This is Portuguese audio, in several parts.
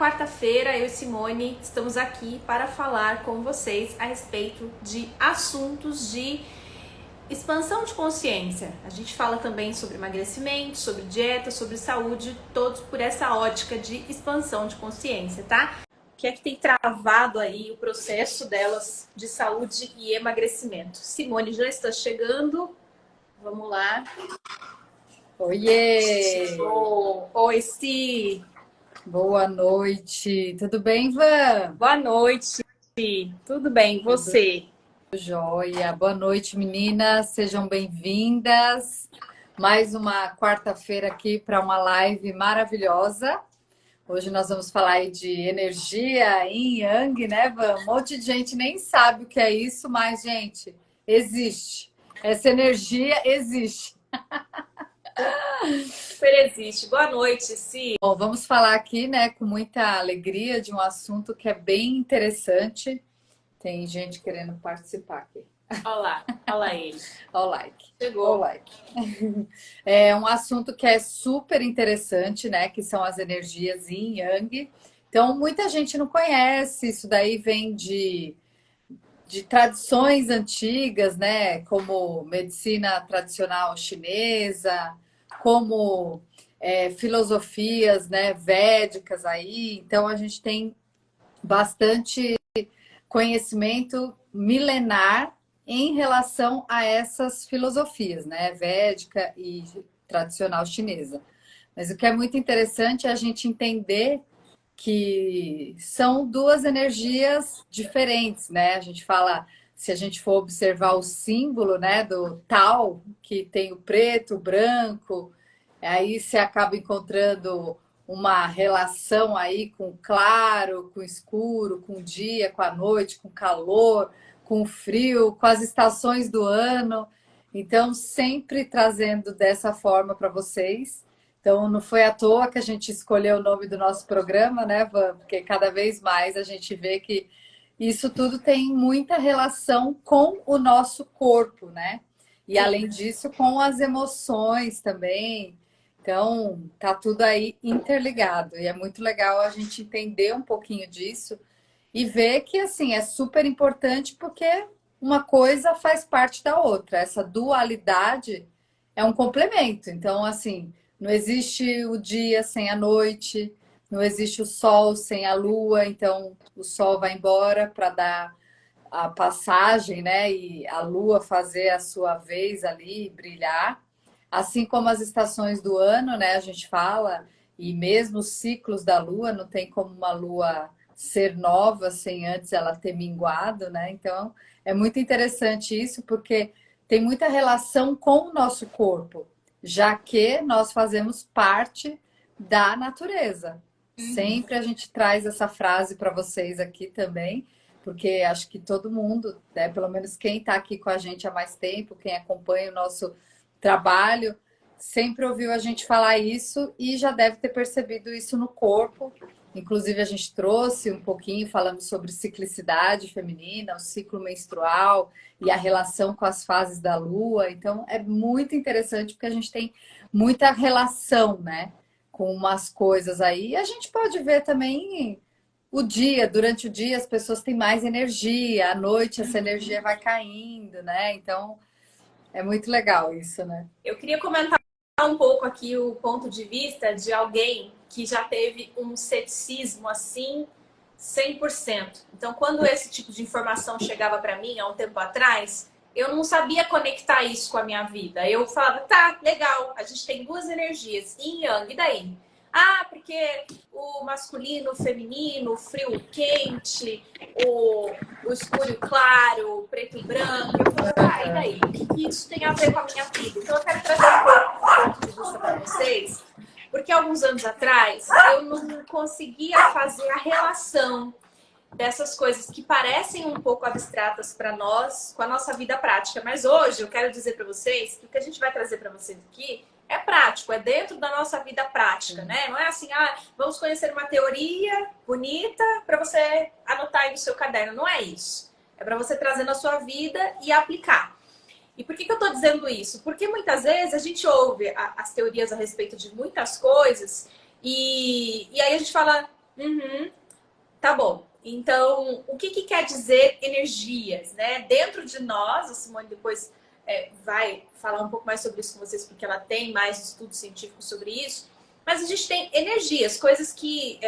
quarta-feira, eu e Simone estamos aqui para falar com vocês a respeito de assuntos de expansão de consciência. A gente fala também sobre emagrecimento, sobre dieta, sobre saúde, todos por essa ótica de expansão de consciência, tá? O que é que tem travado aí o processo delas de saúde e emagrecimento? Simone já está chegando. Vamos lá. Oiê! Oi, Si! Boa noite! Tudo bem, Van? Boa noite! Tudo bem, e você? Joia! Boa noite, meninas! Sejam bem-vindas! Mais uma quarta-feira aqui para uma live maravilhosa. Hoje nós vamos falar aí de energia Yin Yang, né, Van? Um monte de gente nem sabe o que é isso, mas, gente, existe. Essa energia existe. Super existe. Boa noite, Si. Bom, vamos falar aqui, né, com muita alegria de um assunto que é bem interessante. Tem gente querendo participar aqui. Olha lá ele. Olha o like. Chegou. Olha o like. É um assunto que é super interessante, né, que são as energias Yin e Yang. Então, muita gente não conhece. Isso daí vem de tradições antigas, né, como medicina tradicional chinesa, como filosofias, né, védicas aí. Então, a gente tem bastante conhecimento milenar em relação a essas filosofias, né, védica e tradicional chinesa. Mas o que é muito interessante é a gente entender que são duas energias diferentes, né? A gente fala, se a gente for observar o símbolo, né, do Tao, que tem o preto, o branco, aí você acaba encontrando uma relação aí com o claro, com o escuro, com o dia, com a noite, com o calor, com o frio, com as estações do ano. Então, sempre trazendo dessa forma para vocês. Então, não foi à toa que a gente escolheu o nome do nosso programa, né, Van? Porque cada vez mais a gente vê que isso tudo tem muita relação com o nosso corpo, né? E além disso, com as emoções também. Então, tá tudo aí interligado. E é muito legal a gente entender um pouquinho disso e ver que, assim, é super importante porque uma coisa faz parte da outra. Essa dualidade é um complemento. Então, assim, não existe o dia sem a noite, não existe o sol sem a lua. Então, o sol vai embora para dar a passagem, né? E a lua fazer a sua vez ali, brilhar. Assim como as estações do ano, né? A gente fala, e mesmo os ciclos da lua, não tem como uma lua ser nova sem antes ela ter minguado, né? Então, é muito interessante isso, porque tem muita relação com o nosso corpo, já que nós fazemos parte da natureza. Sempre a gente traz essa frase para vocês aqui também, porque acho que todo mundo, né, pelo menos quem está aqui com a gente há mais tempo, quem acompanha o nosso trabalho, sempre ouviu a gente falar isso e já deve ter percebido isso no corpo. Inclusive, a gente trouxe um pouquinho, falamos sobre ciclicidade feminina, o ciclo menstrual e a relação com as fases da lua. Então, é muito interessante porque a gente tem muita relação, né, com umas coisas aí. E a gente pode ver também o dia, durante o dia as pessoas têm mais energia, à noite essa energia vai caindo, né? Então, é muito legal isso, né? Eu queria comentar um pouco aqui o ponto de vista de alguém que já teve um ceticismo assim 100%. Então, quando esse tipo de informação chegava para mim há um tempo atrás, eu não sabia conectar isso com a minha vida. Eu falava, tá, legal, a gente tem duas energias, yin e yang, e daí? Ah, porque o masculino, o feminino, o frio, o quente, o escuro e o claro, o preto e o branco. Eu falei, ah, e daí? O que isso tem a ver com a minha vida? Então eu quero trazer um pouco o ponto de vista para vocês, porque alguns anos atrás eu não conseguia fazer a relação dessas coisas que parecem um pouco abstratas para nós com a nossa vida prática. Mas hoje eu quero dizer para vocês que o que a gente vai trazer para vocês aqui é prático, é dentro da nossa vida prática, né? Não é assim, ah, vamos conhecer uma teoria bonita para você anotar aí no seu caderno. Não é isso. É para você trazer na sua vida e aplicar. E por que eu estou dizendo isso? Porque muitas vezes a gente ouve as teorias a respeito de muitas coisas e aí a gente fala, Uhum. Tá bom. Então, o que quer dizer energias, né? Dentro de nós, a Simone depois vai falar um pouco mais sobre isso com vocês, porque ela tem mais estudos científicos sobre isso. Mas a gente tem energias, coisas que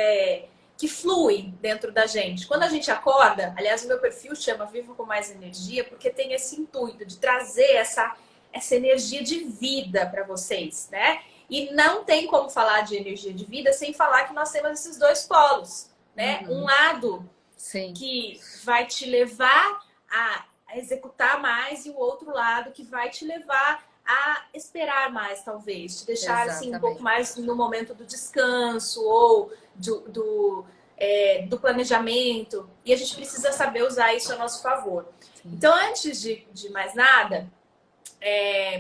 fluem dentro da gente. Quando a gente acorda, aliás, o meu perfil chama Vivo com Mais Energia, porque tem esse intuito de trazer essa energia de vida para vocês, né? E não tem como falar de energia de vida sem falar que nós temos esses dois polos, né? Um Uhum. lado Sim, que vai te levar a executar mais e o outro lado que vai te levar a esperar mais, talvez, te deixar assim um pouco exatamente. mais no momento do descanso ou do planejamento. E a gente precisa saber usar isso a nosso favor. Sim. Então, antes de mais nada,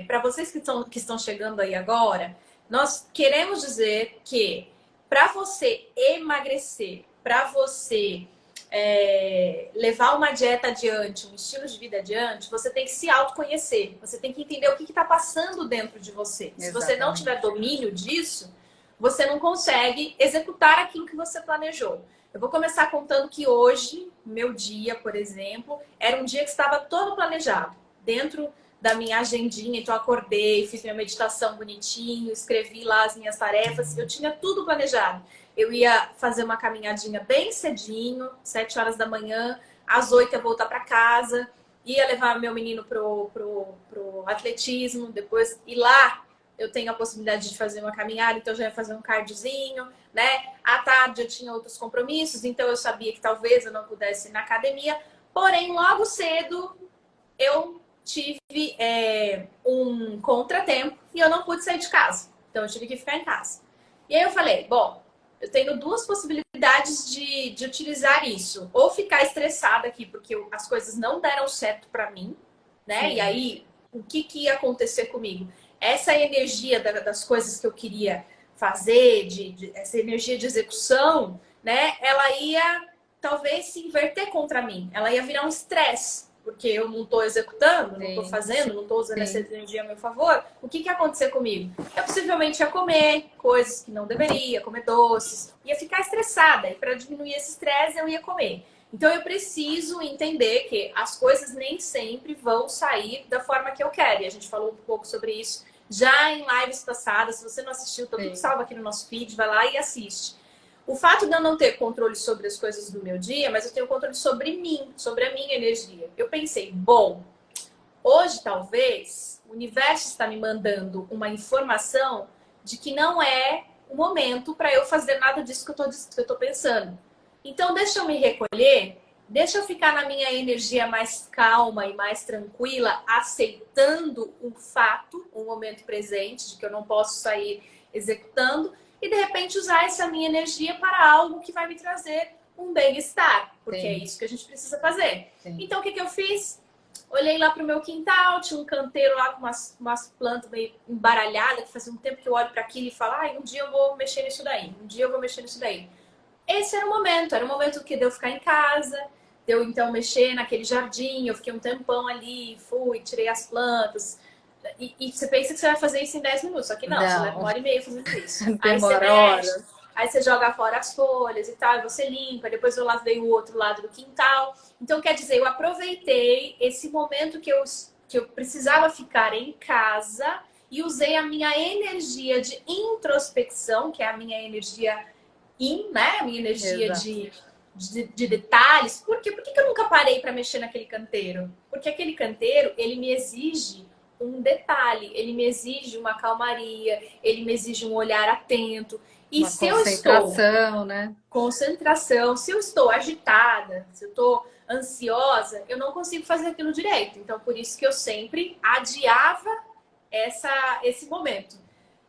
para vocês que estão chegando aí agora, nós queremos dizer que para você emagrecer, para você levar uma dieta adiante, um estilo de vida adiante, você tem que se autoconhecer. Você tem que entender o que está passando dentro de você. Se você não tiver Exatamente. domínio disso, você não consegue executar aquilo que você planejou. Eu vou começar contando que hoje, meu dia, por exemplo, era um dia que estava todo planejado. Dentro da minha agendinha, então eu acordei, fiz minha meditação bonitinho, escrevi lá as minhas tarefas, eu tinha tudo planejado. Eu ia fazer uma caminhadinha bem cedinho, 7 horas da manhã, às 8 eu ia voltar para casa, ia levar meu menino pro atletismo, depois ir lá eu tenho a possibilidade de fazer uma caminhada, então eu já ia fazer um cardiozinho, né? À tarde eu tinha outros compromissos, então eu sabia que talvez eu não pudesse ir na academia, porém logo cedo eu tive um contratempo e eu não pude sair de casa. Então eu tive que ficar em casa. E aí eu falei, bom, eu tenho duas possibilidades de utilizar isso. Ou ficar estressada aqui porque as coisas não deram certo para mim, né? E Sim, aí, o que ia acontecer comigo? Essa energia das coisas que eu queria fazer, essa energia de execução, né? Ela ia talvez se inverter contra mim. Ela ia virar um estresse porque eu não estou executando, não estou sim, fazendo, não estou usando essa sim. energia a meu favor, o que ia acontecer comigo? Eu possivelmente ia comer coisas que não deveria, comer doces, ia ficar estressada, e para diminuir esse estresse eu ia comer. Então eu preciso entender que as coisas nem sempre vão sair da forma que eu quero. E a gente falou um pouco sobre isso já em lives passadas. Se você não assistiu, tá tudo Sim. salvo aqui no nosso feed, vai lá e assiste. O fato de eu não ter controle sobre as coisas do meu dia, mas eu tenho controle sobre mim, sobre a minha energia. Eu pensei, bom, hoje talvez o universo está me mandando uma informação de que não é o momento para eu fazer nada disso que eu tô pensando. Então deixa eu me recolher, deixa eu ficar na minha energia mais calma e mais tranquila, aceitando o fato, o momento presente, de que eu não posso sair executando, e de repente usar essa minha energia para algo que vai me trazer um bem-estar, porque é Sim, isso que a gente precisa fazer. sim. Então o que eu fiz? Olhei lá pro meu quintal, tinha um canteiro lá com umas plantas meio embaralhadas, que fazia um tempo que eu olho para aquilo e falo, um dia eu vou mexer nisso daí, um dia eu vou mexer nisso daí. Esse era o momento que deu ficar em casa, deu então mexer naquele jardim, eu fiquei um tempão ali, fui, tirei as plantas. E você pensa que você vai fazer isso em 10 minutos, só que não, você leva Não, 1 hora e meia fazendo isso. Aí você demora mexe, horas. aí você joga fora as folhas e tal, e você limpa, depois eu lavei o outro lado do quintal. Então, quer dizer, eu aproveitei esse momento que eu precisava ficar em casa e usei a minha energia de introspecção, que é a minha energia né? A minha energia Exato. de detalhes. Por quê? Por que eu nunca parei para mexer naquele canteiro? Porque aquele canteiro, ele me exige um detalhe, ele me exige uma calmaria, ele me exige um olhar atento. E Uma se eu estou concentração, né? concentração, se eu estou agitada, se eu estou ansiosa, eu não consigo fazer aquilo direito. Então, por isso que eu sempre adiava esse momento.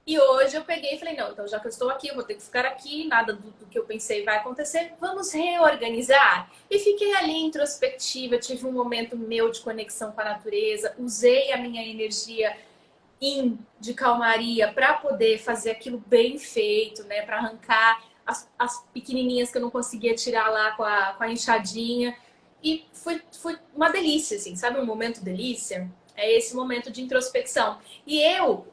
E hoje eu peguei e falei, não, então já que eu estou aqui, eu vou ter que ficar aqui, nada do que eu pensei vai acontecer, vamos reorganizar. E fiquei ali introspectiva, tive um momento meu de conexão com a natureza, usei a minha energia de calmaria para poder fazer aquilo bem feito, né? Para arrancar as pequenininhas que eu não conseguia tirar lá com a enxadinha. E foi uma delícia, assim, sabe? Um momento delícia? É esse momento de introspecção. E eu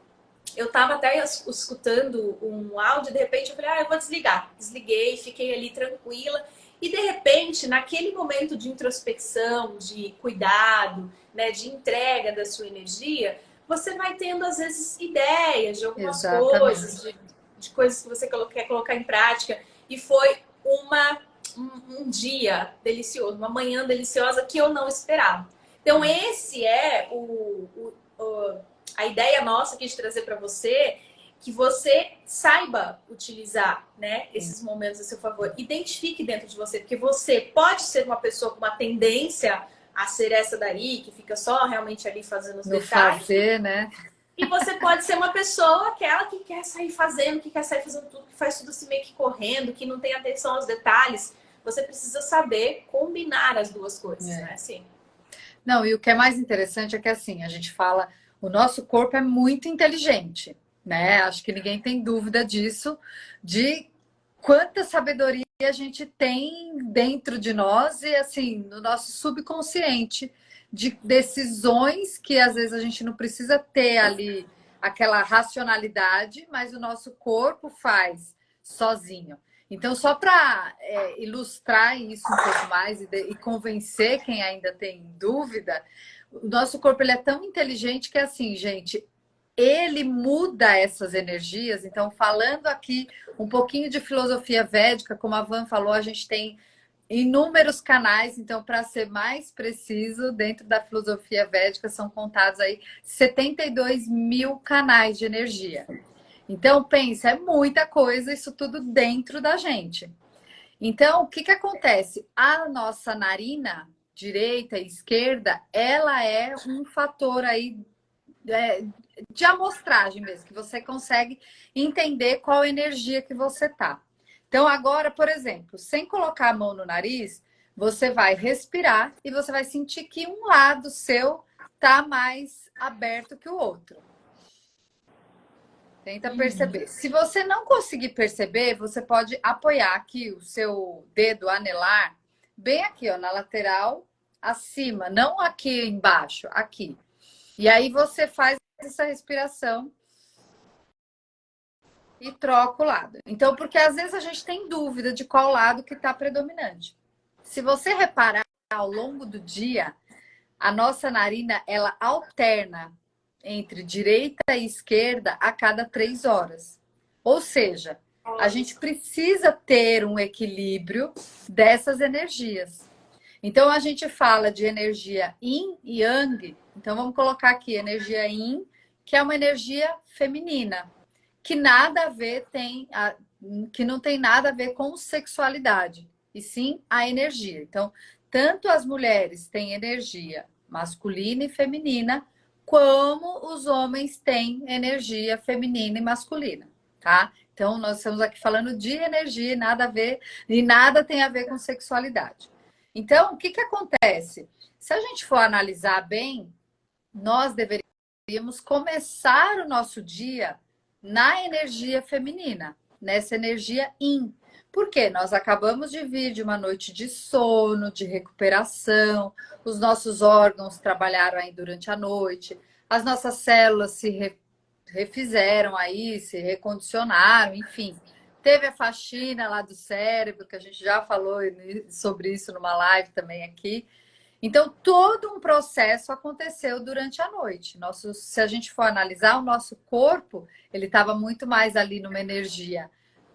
eu tava até escutando um áudio, de repente eu falei, eu vou desligar. Desliguei, fiquei ali tranquila. E de repente, naquele momento de introspecção, de cuidado, né, de entrega da sua energia, você vai tendo, às vezes, ideias de algumas coisas, Exatamente. de coisas que você quer colocar em prática. E foi um dia delicioso, uma manhã deliciosa que eu não esperava. Então, esse é a ideia nossa aqui de trazer para você, que você saiba utilizar, né, esses momentos a seu favor. Identifique dentro de você, porque você pode ser uma pessoa com uma tendência a ser essa daí, que fica só realmente ali fazendo os No detalhes. fazer, né? E você pode ser uma pessoa aquela que quer sair fazendo, que quer sair fazendo tudo, que faz tudo assim meio que correndo, que não tem atenção aos detalhes. Você precisa saber combinar as duas coisas, né? Assim. Não, e o que é mais interessante é que assim, a gente fala, o nosso corpo é muito inteligente, né? Acho que ninguém tem dúvida disso, de quanta sabedoria a gente tem dentro de nós e assim, no nosso subconsciente, de decisões que às vezes a gente não precisa ter ali aquela racionalidade, mas o nosso corpo faz sozinho. Então, só para ilustrar isso um pouco mais e convencer quem ainda tem dúvida, o nosso corpo ele é tão inteligente que, assim, gente, ele muda essas energias. Então, falando aqui um pouquinho de filosofia védica, como a Van falou, a gente tem inúmeros canais. Então, para ser mais preciso, dentro da filosofia védica, são contados aí 72 mil canais de energia. Então, pensa, é muita coisa, isso tudo dentro da gente. Então, o que que acontece? A nossa narina, direita e esquerda, ela é um fator aí de amostragem mesmo, que você consegue entender qual energia que você tá. Então, agora, por exemplo, sem colocar a mão no nariz, você vai respirar e você vai sentir que um lado seu tá mais aberto que o outro. Tenta perceber. Se você não conseguir perceber, você pode apoiar aqui o seu dedo anelar, bem aqui, ó, na lateral, acima, não aqui embaixo, aqui. E aí você faz essa respiração e troca o lado. Então, porque às vezes a gente tem dúvida de qual lado que está predominante. Se você reparar ao longo do dia, a nossa narina, ela alterna entre direita e esquerda a cada 3 horas. Ou seja, a gente precisa ter um equilíbrio dessas energias. Então, a gente fala de energia yin e yang. Então, vamos colocar aqui energia yin, que é uma energia feminina, que nada a ver que não tem nada a ver com sexualidade, e sim a energia. Então, tanto as mulheres têm energia masculina e feminina, como os homens têm energia feminina e masculina, tá? Então, nós estamos aqui falando de energia, nada a ver, e nada tem a ver com sexualidade. Então, o que que acontece? Se a gente for analisar bem, nós deveríamos começar o nosso dia na energia feminina, nessa energia yin. Porque nós acabamos de vir de uma noite de sono, de recuperação, os nossos órgãos trabalharam aí durante a noite, as nossas células refizeram aí, se recondicionaram, enfim. Teve a faxina lá do cérebro, que a gente já falou sobre isso numa live também aqui. Então, todo um processo aconteceu durante a noite. Se a gente for analisar, o nosso corpo, ele estava muito mais ali numa energia,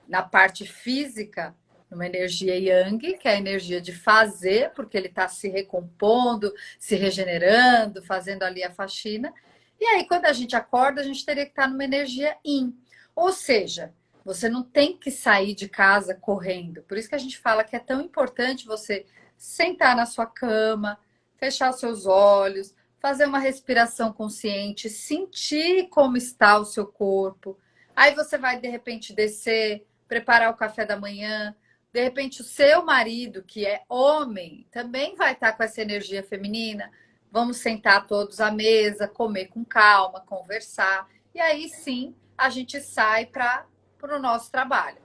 na parte física, numa energia yang, que é a energia de fazer, porque ele está se recompondo, se regenerando, fazendo ali a faxina. E aí, quando a gente acorda, a gente teria que estar numa energia yin. Ou seja, você não tem que sair de casa correndo. Por isso que a gente fala que é tão importante você sentar na sua cama, fechar os seus olhos, fazer uma respiração consciente, sentir como está o seu corpo. Aí você vai, de repente, descer, preparar o café da manhã. De repente, o seu marido, que é homem, também vai estar com essa energia feminina. Vamos sentar todos à mesa, comer com calma, conversar. E aí sim, a gente sai para o nosso trabalho.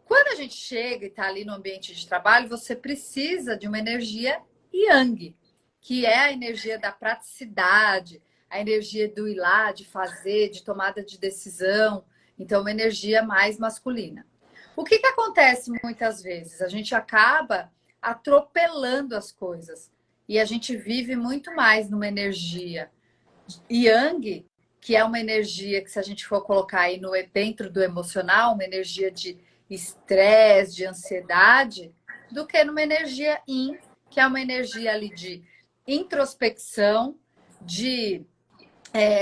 Quando a gente chega e está ali no ambiente de trabalho, você precisa de uma energia yang, que é a energia da praticidade, a energia do ir lá, de fazer, de tomada de decisão. Então, uma energia mais masculina. O que acontece muitas vezes? A gente acaba atropelando as coisas e a gente vive muito mais numa energia Yang, que é uma energia que, se a gente for colocar aí no, dentro do emocional, uma energia de estresse, de ansiedade, do que numa energia Yin, que é uma energia ali de introspecção, de,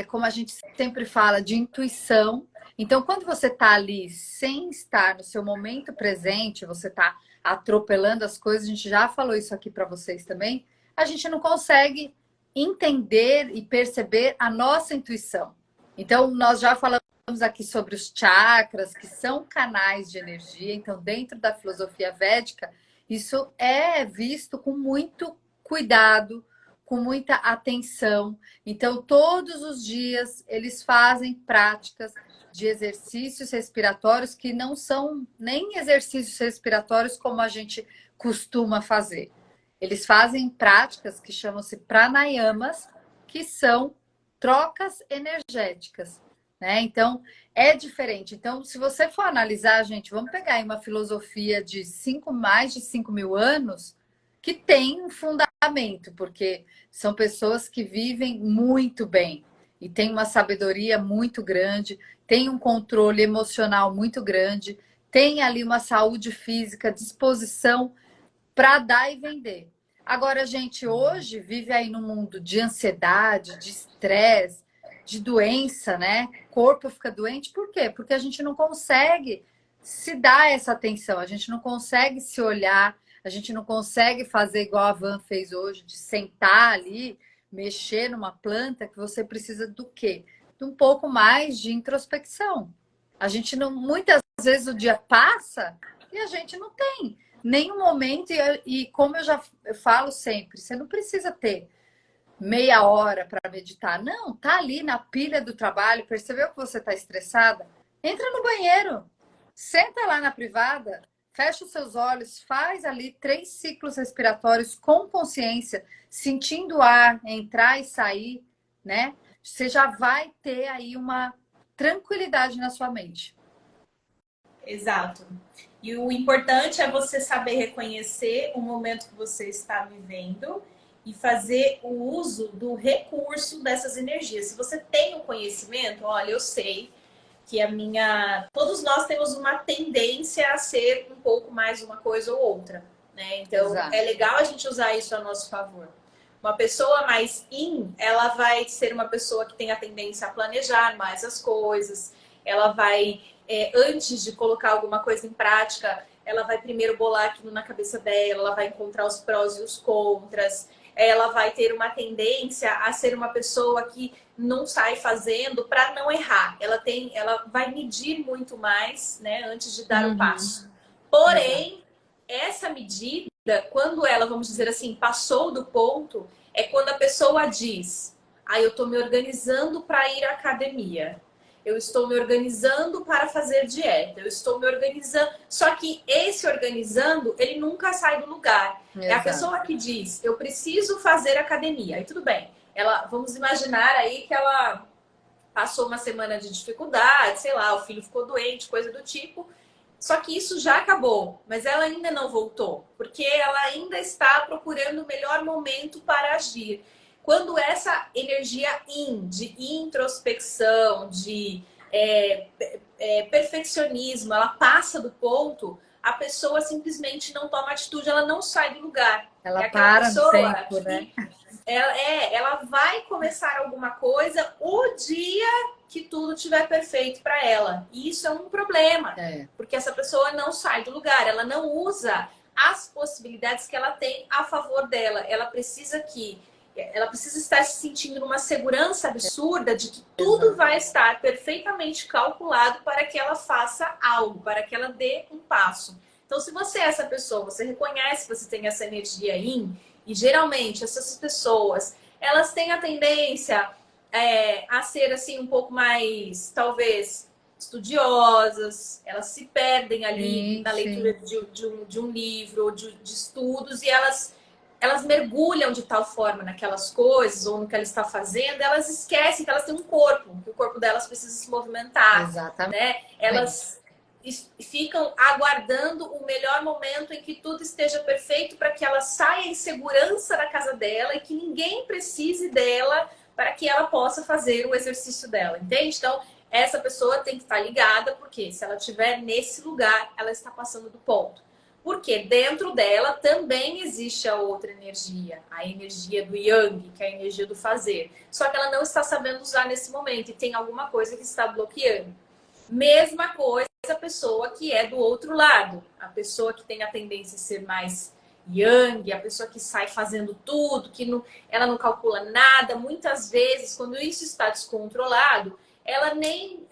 como a gente sempre fala, de intuição. Então, quando você está ali sem estar no seu momento presente, você está atropelando as coisas, a gente já falou isso aqui para vocês também, a gente não consegue entender e perceber a nossa intuição. Então, nós já falamos aqui sobre os chakras, que são canais de energia. Então, dentro da filosofia védica, isso é visto com muito cuidado, com muita atenção. Então, todos os dias, eles fazem práticas de exercícios respiratórios que não são nem exercícios respiratórios como a gente costuma fazer. Eles fazem práticas que chamam-se pranayamas, que são trocas energéticas, né? Então, é diferente. Então, se você for analisar, gente, vamos pegar aí uma filosofia de mais de 5 mil anos, que tem um fundamento, porque são pessoas que vivem muito bem e têm uma sabedoria muito grande, têm um controle emocional muito grande, tem ali uma saúde física, disposição para dar e vender. Agora, a gente hoje vive aí num mundo de ansiedade, de estresse, de doença, né? O corpo fica doente, por quê? Porque a gente não consegue se dar essa atenção, a gente não consegue se olhar, a gente não consegue fazer igual a Van fez hoje, de sentar ali, mexer numa planta, que você precisa do quê? De um pouco mais de introspecção. A gente não, muitas vezes o dia passa e a gente não tem nenhum momento, e como eu falo sempre, você não precisa ter meia hora para meditar. Não, tá ali na pilha do trabalho, percebeu que você está estressada? Entra no banheiro, senta lá na privada, fecha os seus olhos, faz ali 3 ciclos respiratórios com consciência, sentindo o ar entrar e sair, né? Você já vai ter aí uma tranquilidade na sua mente. Exato. E o importante é você saber reconhecer o momento que você está vivendo e fazer o uso do recurso dessas energias. Se você tem o conhecimento, olha, eu sei que todos nós temos uma tendência a ser um pouco mais uma coisa ou outra, né? Então, Exato. é legal a gente usar isso a nosso favor. Uma pessoa mais ela vai ser uma pessoa que tem a tendência a planejar mais as coisas, ela vai antes de colocar alguma coisa em prática, ela vai primeiro bolar aquilo na cabeça dela, ela vai encontrar os prós e os contras, ela vai ter uma tendência a ser uma pessoa que não sai fazendo para não errar. Ela vai medir muito mais, né, antes de dar o passo. Porém, essa medida, quando ela, vamos dizer assim, passou do ponto, é quando a pessoa diz: eu estou me organizando para ir à academia. Eu estou me organizando para fazer dieta, eu estou me organizando. Só que esse organizando, ele nunca sai do lugar. Exato. É a pessoa que diz: eu preciso fazer academia. Aí tudo bem. Vamos imaginar aí que ela passou uma semana de dificuldade, sei lá, o filho ficou doente, coisa do tipo. Só que isso já acabou, mas ela ainda não voltou, porque ela ainda está procurando o melhor momento para agir. Quando essa energia de introspecção, de perfeccionismo, ela passa do ponto, a pessoa simplesmente não toma atitude, ela não sai do lugar. Ela para no tempo, né? Ela vai começar alguma coisa o dia que tudo estiver perfeito para ela. E isso é um problema, porque essa pessoa não sai do lugar, ela não usa as possibilidades que ela tem a favor dela. Ela precisa estar se sentindo numa segurança absurda de que tudo vai estar perfeitamente calculado para que ela faça algo, para que ela dê um passo. Então, se você é essa pessoa, você reconhece que você tem essa energia Yin, e geralmente essas pessoas, elas têm a tendência a ser assim um pouco mais, talvez, estudiosas, elas se perdem ali na leitura de um livro, de estudos, e elas elas mergulham de tal forma naquelas coisas ou no que ela está fazendo, elas esquecem que elas têm um corpo, que o corpo delas precisa se movimentar, Exatamente. né? Elas ficam aguardando o melhor momento em que tudo esteja perfeito para que ela saia em segurança da casa dela e que ninguém precise dela para que ela possa fazer o exercício dela, entende? Então, essa pessoa tem que estar ligada, porque se ela estiver nesse lugar, ela está passando do ponto. Porque dentro dela também existe a outra energia, a energia do Yang, que é a energia do fazer. Só que ela não está sabendo usar nesse momento e tem alguma coisa que está bloqueando. Mesma coisa a pessoa que é do outro lado, a pessoa que tem a tendência a ser mais Yang, a pessoa que sai fazendo tudo, que não, ela não calcula nada. Muitas vezes, quando isso está descontrolado, ela nem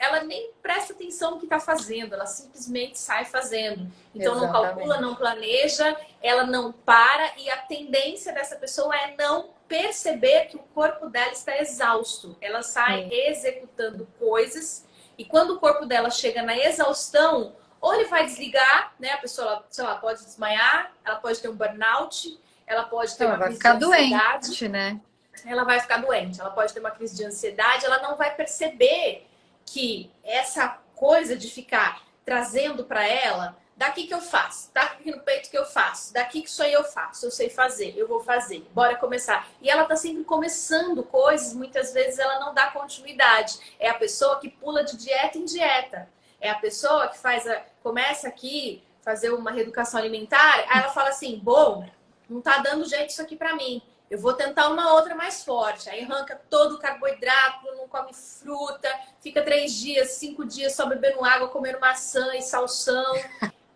presta atenção no que está fazendo, ela simplesmente sai fazendo. Então, não calcula, não planeja, ela não para, e a tendência dessa pessoa é não perceber que o corpo dela está exausto. Ela sai executando coisas, e quando o corpo dela chega na exaustão, ou ele vai desligar, né? A pessoa, sei lá, pode desmaiar, ela pode ter um burnout, ela pode ter uma crise de ansiedade, doente, né? Ela vai ficar doente, ela pode ter uma crise de ansiedade, ela não vai perceber que essa coisa de ficar trazendo para ela, daqui que eu faço, daqui no peito que eu faço, daqui que isso aí eu faço, eu sei fazer, eu vou fazer, bora começar. E ela tá sempre começando coisas, muitas vezes ela não dá continuidade. É a pessoa que pula de dieta em dieta. É a pessoa que começa aqui fazer uma reeducação alimentar, aí ela fala assim, bom, não tá dando jeito isso aqui para mim. Eu vou tentar uma outra mais forte. Aí arranca todo o carboidrato, não come fruta, fica 3 dias, 5 dias só bebendo água, comendo maçã e salsão.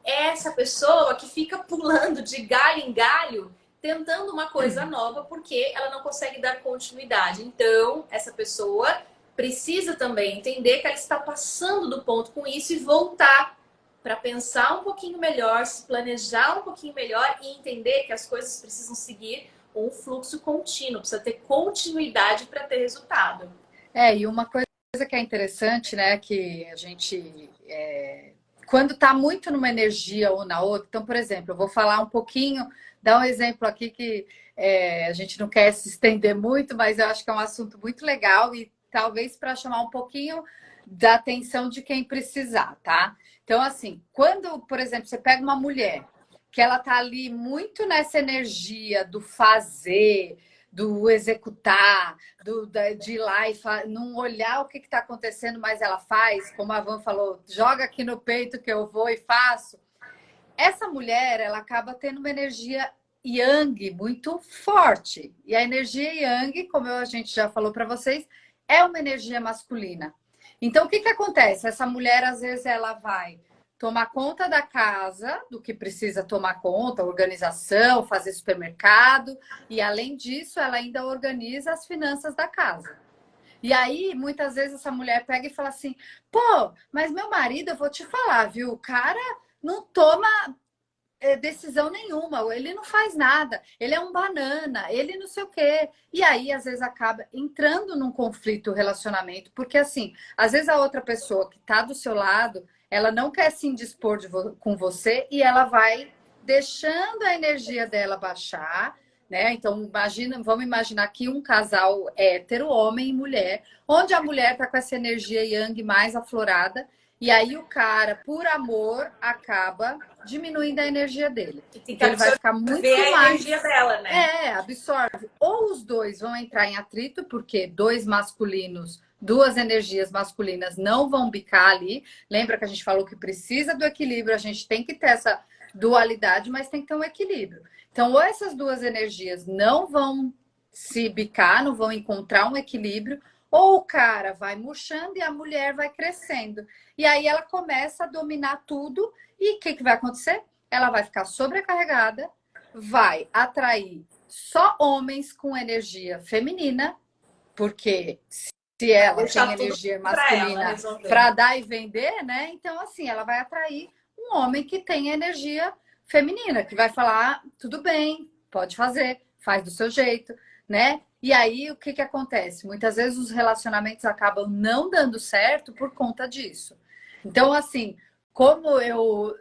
É essa pessoa que fica pulando de galho em galho, tentando uma coisa nova, porque ela não consegue dar continuidade. Então, essa pessoa precisa também entender que ela está passando do ponto com isso e voltar para pensar um pouquinho melhor, se planejar um pouquinho melhor e entender que as coisas precisam seguir um fluxo contínuo, precisa ter continuidade para ter resultado. E uma coisa que é interessante, né, que a gente, quando está muito numa energia ou na outra, então, por exemplo, eu vou falar um pouquinho, dar um exemplo aqui que a gente não quer se estender muito, mas eu acho que é um assunto muito legal e talvez para chamar um pouquinho da atenção de quem precisar, tá? Então, assim, quando, por exemplo, você pega uma mulher que ela tá ali muito nessa energia do fazer, do executar, de ir lá e não olhar o que está acontecendo, mas ela faz, como a Van falou, joga aqui no peito que eu vou e faço. Essa mulher, ela acaba tendo uma energia Yang muito forte. E a energia Yang, como a gente já falou para vocês, é uma energia masculina. Então, o que acontece? Essa mulher, às vezes, ela vai tomar conta da casa, do que precisa tomar conta, organização, fazer supermercado, e além disso, ela ainda organiza as finanças da casa. E aí, muitas vezes, essa mulher pega e fala assim: pô, mas meu marido, eu vou te falar, viu? O cara não toma decisão nenhuma, ele não faz nada, ele é um banana, ele não sei o quê. E aí, às vezes, acaba entrando num conflito relacionamento, porque assim, às vezes a outra pessoa que está do seu lado, ela não quer se indispor com você e ela vai deixando a energia dela baixar, né? Então, vamos imaginar aqui um casal hétero, homem e mulher, onde a mulher está com essa energia yang mais aflorada, e aí o cara, por amor, acaba diminuindo a energia dele. Então ele vai ficar muito a mais... energia dela, né? Absorve. Ou os dois vão entrar em atrito, porque dois masculinos, duas energias masculinas não vão bicar ali. Lembra que a gente falou que precisa do equilíbrio, a gente tem que ter essa dualidade, mas tem que ter um equilíbrio. Então, ou essas duas energias não vão se bicar, não vão encontrar um equilíbrio, ou o cara vai murchando e a mulher vai crescendo. E aí ela começa a dominar tudo. E o que vai acontecer? Ela vai ficar sobrecarregada, vai atrair só homens com energia feminina, porque se ela tem energia masculina para dar e vender, né? Então, assim, ela vai atrair um homem que tem energia feminina, que vai falar, tudo bem, pode fazer, faz do seu jeito, né? E aí, o que acontece? Muitas vezes os relacionamentos acabam não dando certo por conta disso. Então, assim, como eu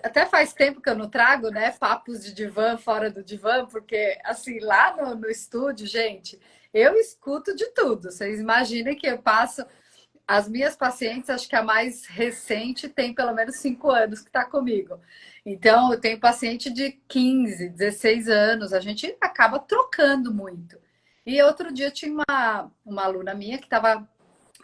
até faz tempo que eu não trago, né, papos de divã fora do divã, porque assim, lá no estúdio, gente, eu escuto de tudo. Vocês imaginem que eu passo as minhas pacientes, acho que a mais recente tem pelo menos 5 anos que está comigo. Então, eu tenho paciente de 15, 16 anos, a gente acaba trocando muito. E outro dia tinha uma aluna minha que estava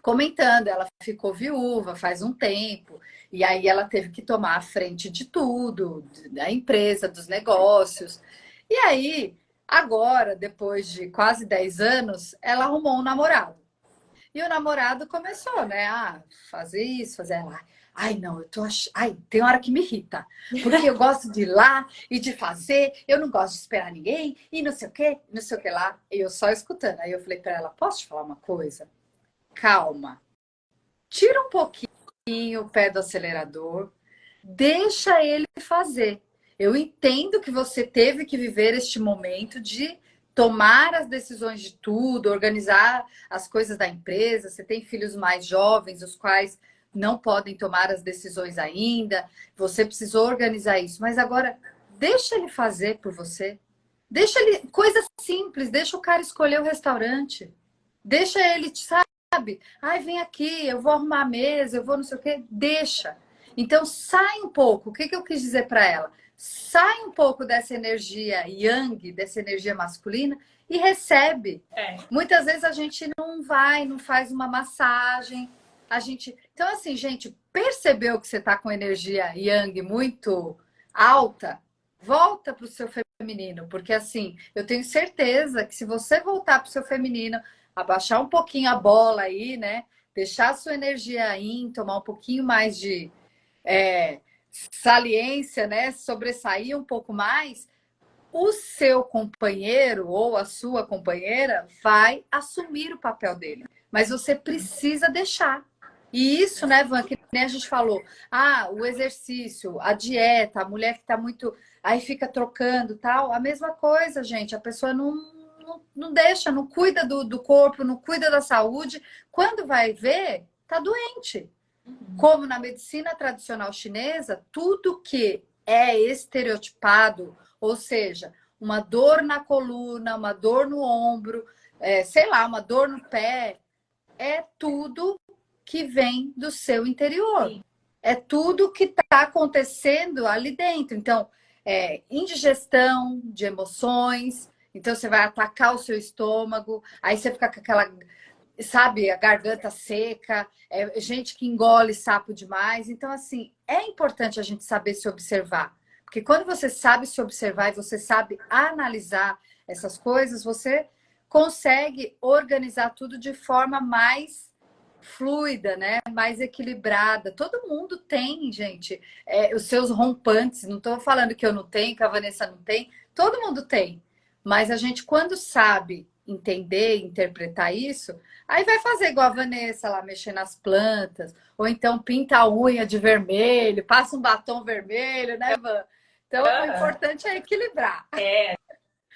comentando, ela ficou viúva faz um tempo, e aí ela teve que tomar a frente de tudo, da empresa, dos negócios. E aí, agora, depois de quase 10 anos, ela arrumou um namorado. E o namorado começou, né? A fazer isso, fazer lá. Ai, não, eu tô Ai, tem hora que me irrita. Porque eu gosto de ir lá e de fazer, eu não gosto de esperar ninguém, e não sei o quê, não sei o que lá. E eu só escutando. Aí eu falei para ela: posso te falar uma coisa? Calma. Tira um pouquinho o pé do acelerador, deixa ele fazer. Eu entendo que você teve que viver este momento de tomar as decisões de tudo, organizar as coisas da empresa. Você tem filhos mais jovens, os quais não podem tomar as decisões ainda. Você precisou organizar isso, mas agora deixa ele fazer por você. Deixa ele, coisa simples, deixa o cara escolher o restaurante. Deixa ele, sabe? Ai, vem aqui, eu vou arrumar a mesa, eu vou não sei o quê. Deixa. Então, sai um pouco. O que eu quis dizer para ela? Sai um pouco dessa energia yang, dessa energia masculina e recebe. Muitas vezes a gente não vai, não faz uma massagem. A gente. Então, assim, gente, percebeu que você está com energia yang muito alta? Volta para o seu feminino, porque assim, eu tenho certeza que se você voltar para o seu feminino, abaixar um pouquinho a bola aí, né? Deixar a sua energia aí, tomar um pouquinho mais de saliência, né? Sobressair um pouco mais, o seu companheiro ou a sua companheira vai assumir o papel dele. Mas você precisa deixar. E isso, né, Van, que nem a gente falou, o exercício, a dieta, a mulher que tá muito. Aí fica trocando tal, a mesma coisa, gente. A pessoa não deixa, não cuida do corpo, não cuida da saúde. Quando vai ver, tá doente. Como na medicina tradicional chinesa, tudo que é estereotipado, ou seja, uma dor na coluna, uma dor no ombro, sei lá, uma dor no pé, é tudo que vem do seu interior. Sim. É tudo que está acontecendo ali dentro. Então, indigestão de emoções. Então, você vai atacar o seu estômago, aí você fica com aquela, sabe, a garganta seca, gente que engole sapo demais. Então, assim, é importante a gente saber se observar. Porque quando você sabe se observar e você sabe analisar essas coisas, você consegue organizar tudo de forma mais fluida, né? Mais equilibrada. Todo mundo tem, gente, os seus rompantes. Não estou falando que eu não tenho, que a Vanessa não tem. Todo mundo tem. Mas a gente, quando sabe entender, interpretar isso, aí vai fazer igual a Vanessa lá, mexer nas plantas, ou então pinta a unha de vermelho, passa um batom vermelho, né, Van? Então, o importante é equilibrar.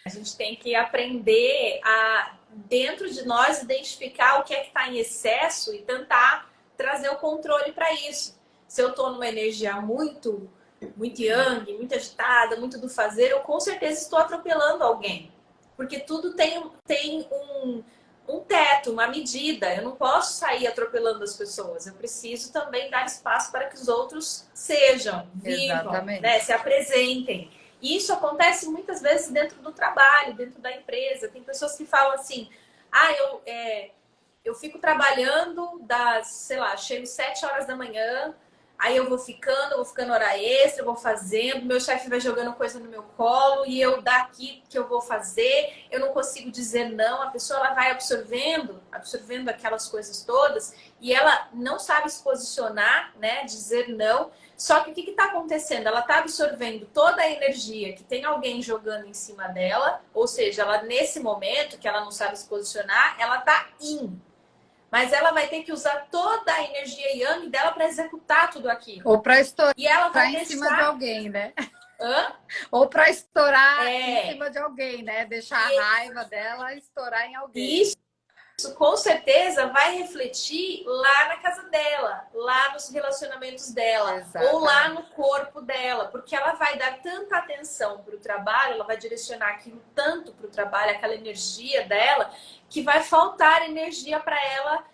A gente tem que aprender a, dentro de nós, identificar o que é que está em excesso e tentar trazer o controle para isso. Se eu estou numa energia muito yang, muito agitada, muito do fazer, eu com certeza estou atropelando alguém. Porque tudo tem um teto, uma medida. Eu não posso sair atropelando as pessoas. Eu preciso também dar espaço para que os outros sejam, vivam, né, se apresentem. E isso acontece muitas vezes dentro do trabalho, dentro da empresa. Tem pessoas que falam assim, eu fico trabalhando das, sei lá, chego 7 horas da manhã, aí eu vou ficando hora extra, eu vou fazendo, meu chefe vai jogando coisa no meu colo e eu daqui que eu vou fazer, eu não consigo dizer não, a pessoa ela vai absorvendo aquelas coisas todas e ela não sabe se posicionar, né, dizer não. Só que o que está acontecendo? Ela está absorvendo toda a energia que tem alguém jogando em cima dela, ou seja, ela nesse momento que ela não sabe se posicionar, ela está mas ela vai ter que usar toda a energia yang dela para executar tudo aquilo. Ou para estourar e ela vai em cima de alguém, né? Hã? Ou para estourar em cima de alguém, né? Deixar a raiva dela estourar em alguém. Isso isso com certeza vai refletir lá na casa dela, lá nos relacionamentos dela, Exatamente. ou lá no corpo dela, porque ela vai dar tanta atenção para o trabalho, ela vai direcionar aquilo tanto para o trabalho, aquela energia dela, que vai faltar energia para ela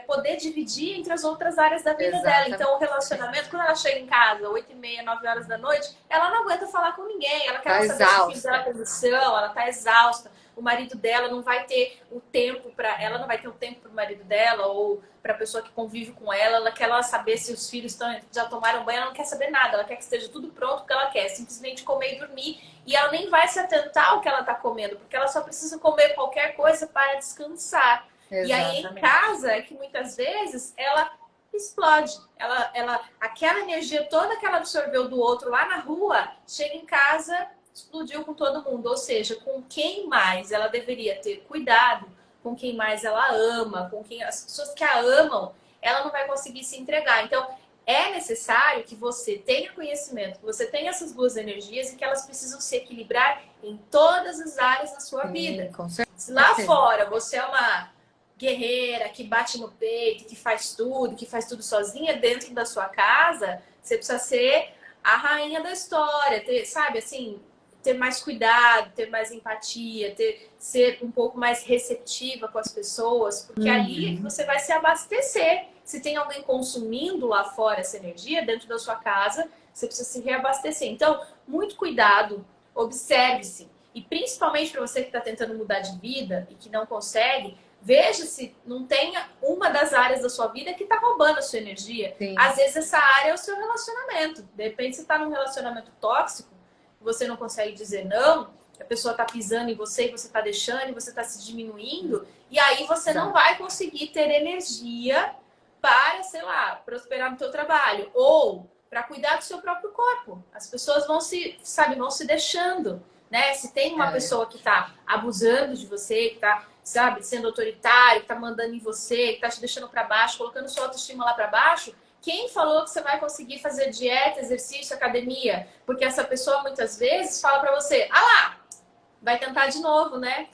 poder dividir entre as outras áreas da vida dela. Exatamente. Então, o relacionamento, quando ela chega em casa, 8h30, 9 horas da noite, ela não aguenta falar com ninguém, ela quer Tá saber se o filho exausta. dela tem missão, ela tá exausta. O marido dela não vai ter o tempo para ela, não vai ter o tempo para o marido dela ou para a pessoa que convive com ela. Ela quer saber se os filhos já tomaram banho, ela não quer saber nada. Ela quer que esteja tudo pronto, que ela quer simplesmente comer e dormir. E ela nem vai se atentar ao que ela está comendo, porque ela só precisa comer qualquer coisa para descansar. Exatamente. E aí em casa é que muitas vezes ela explode. Aquela energia toda que ela absorveu do outro lá na rua, chega em casa, explodiu com todo mundo. Ou seja, com quem mais ela deveria ter cuidado, com quem mais ela ama, com quem as pessoas que a amam, ela não vai conseguir se entregar. Então, é necessário que você tenha conhecimento, que você tenha essas duas energias e que elas precisam se equilibrar em todas as áreas da sua vida. Com certeza. Se lá fora você é uma guerreira, que bate no peito, que faz tudo sozinha, dentro da sua casa, você precisa ser a rainha da história, sabe, assim, ter mais cuidado, ter mais empatia, ser um pouco mais receptiva com as pessoas, porque ali é que você vai se abastecer. Se tem alguém consumindo lá fora essa energia, dentro da sua casa, você precisa se reabastecer. Então, muito cuidado, observe-se. E principalmente para você que está tentando mudar de vida e que não consegue, veja se não tem uma das áreas da sua vida que está roubando a sua energia. Sim. Às vezes essa área é o seu relacionamento. De repente você está num relacionamento tóxico, você não consegue dizer não, a pessoa está pisando em você e você está deixando, e você está se diminuindo, e aí você não vai conseguir ter energia para, sei lá, prosperar no teu trabalho, ou para cuidar do seu próprio corpo. As pessoas vão se deixando, né? Se tem uma pessoa que está abusando de você, que está, sabe, sendo autoritário, que está mandando em você, que está te deixando para baixo, colocando sua autoestima lá para baixo, quem falou que você vai conseguir fazer dieta, exercício, academia? Porque essa pessoa muitas vezes fala para você: ah lá, vai tentar de novo, né?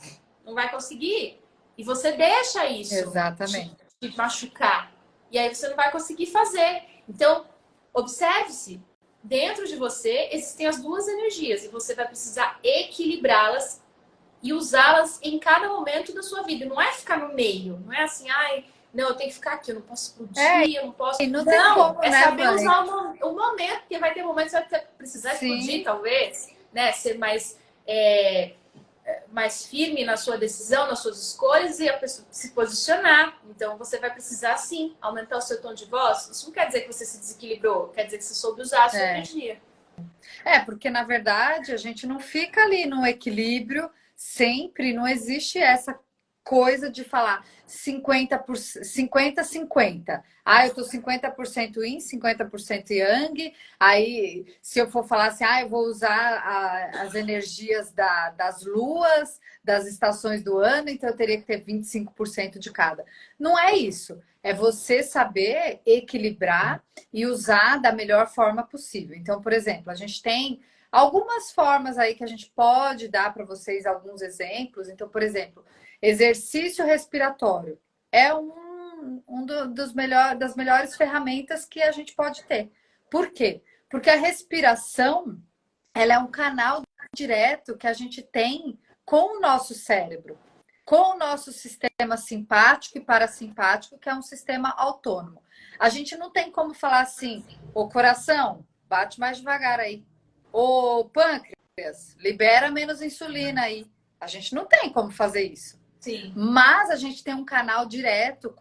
Não vai conseguir. E você deixa isso te machucar. E aí você não vai conseguir fazer. Então, observe-se. Dentro de você existem as duas energias e você vai precisar equilibrá-las e usá-las em cada momento da sua vida. Não é ficar no meio. Não é assim, ai, não, eu tenho que ficar aqui, eu não posso explodir, eu não posso. Não, tem como, é né, saber usar o momento, porque vai ter momentos que você vai precisar explodir, talvez, né? Ser mais firme na sua decisão, nas suas escolhas e a pessoa se posicionar. Então você vai precisar sim aumentar o seu tom de voz. Isso não quer dizer que você se desequilibrou, quer dizer que você soube usar a sua energia. Porque na verdade a gente não fica ali no equilíbrio sempre, não existe essa coisa de falar 50-50. Ah, eu tô 50% yin, 50% yang. Aí, se eu for falar assim, eu vou usar as energias das luas, das estações do ano, então eu teria que ter 25% de cada. Não é isso. É você saber equilibrar e usar da melhor forma possível. Então, por exemplo, a gente tem algumas formas aí que a gente pode dar para vocês alguns exemplos. Então, por exemplo, exercício respiratório é das melhores ferramentas que a gente pode ter. Por quê? Porque a respiração, ela é um canal direto que a gente tem com o nosso cérebro, com o nosso sistema simpático e parasimpático, que é um sistema autônomo. A gente não tem como falar assim: ô coração, bate mais devagar aí. Ô pâncreas, libera menos insulina aí. A gente não tem como fazer isso. Sim. Mas a gente tem um canal direto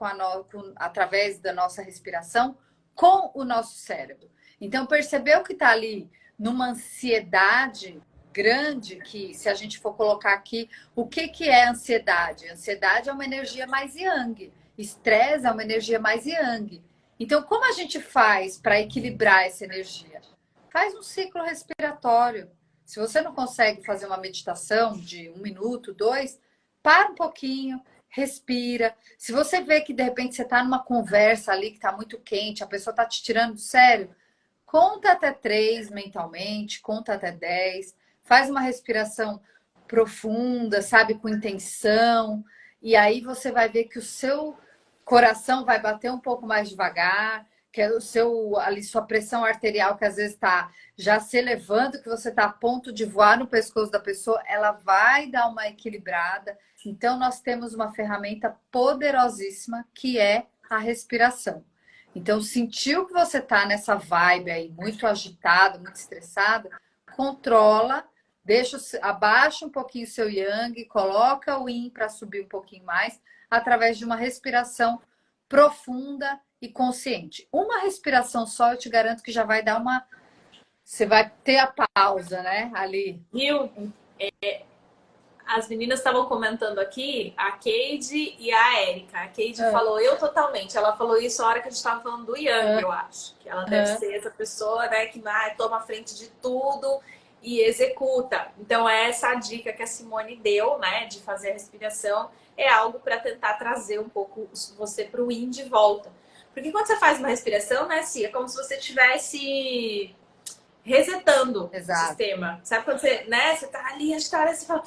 através da nossa respiração com o nosso cérebro. Então, percebeu que está ali numa ansiedade grande, que se a gente for colocar aqui, o que é ansiedade? Ansiedade é uma energia mais yang. Estresse é uma energia mais yang. Então, como a gente faz para equilibrar essa energia? Faz um ciclo respiratório. Se você não consegue fazer uma meditação de 1 minuto, 2, para um pouquinho, respira. Se você vê que de repente você está numa conversa ali que está muito quente, a pessoa está te tirando do sério, conta até 3 mentalmente, conta até 10, faz uma respiração profunda, sabe, com intenção. e aí você vai ver que o seu coração vai bater um pouco mais devagar, que é o seu, ali, sua pressão arterial, que às vezes está já se elevando, que você está a ponto de voar no pescoço da pessoa, ela vai dar uma equilibrada. Então, nós temos uma ferramenta poderosíssima que é a respiração. Então, sentiu que você está nessa vibe aí, muito agitado, muito estressado, controla, abaixa um pouquinho o seu yang, coloca o yin para subir um pouquinho mais, através de uma respiração profunda e consciente. Uma respiração só, eu te garanto que já vai dar uma. Você vai ter a pausa, né? Ali. Viu? As meninas estavam comentando aqui, a Keide e a Érica. A Keide falou, eu totalmente. Ela falou isso na hora que a gente estava falando do Yang, eu acho. Que ela deve ser essa pessoa, né, que toma a frente de tudo e executa. Então, essa dica que a Simone deu, né, de fazer a respiração, é algo para tentar trazer um pouco você para o Yin de volta. Porque quando você faz uma respiração, né, Cia, é como se você estivesse resetando o sistema. Sabe quando você, né, você tá ali, agitada, você fala...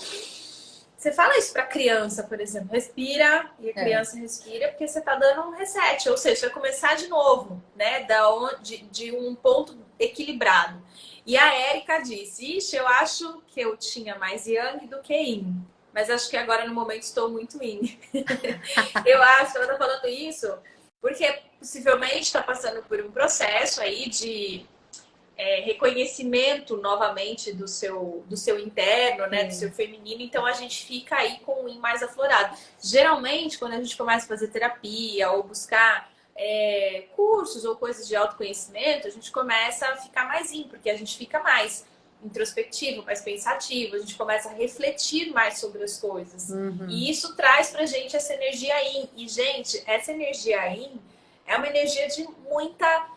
Você fala isso para criança, por exemplo, respira e a criança respira porque você está dando um reset, ou seja, vai começar de novo, né? De um ponto equilibrado. E a Érica disse: Ixi, eu acho que eu tinha mais Yang do que Yin, mas acho que agora no momento estou muito Yin. Eu acho que ela está falando isso porque possivelmente está passando por um processo aí de reconhecimento novamente do seu interno, né, do seu feminino, então a gente fica aí com o Yin mais aflorado. Geralmente, quando a gente começa a fazer terapia ou buscar cursos ou coisas de autoconhecimento, a gente começa a ficar mais Yin, porque a gente fica mais introspectivo, mais pensativo, a gente começa a refletir mais sobre as coisas. E isso traz pra gente essa energia Yin. E, gente, essa energia Yin é uma energia de muita...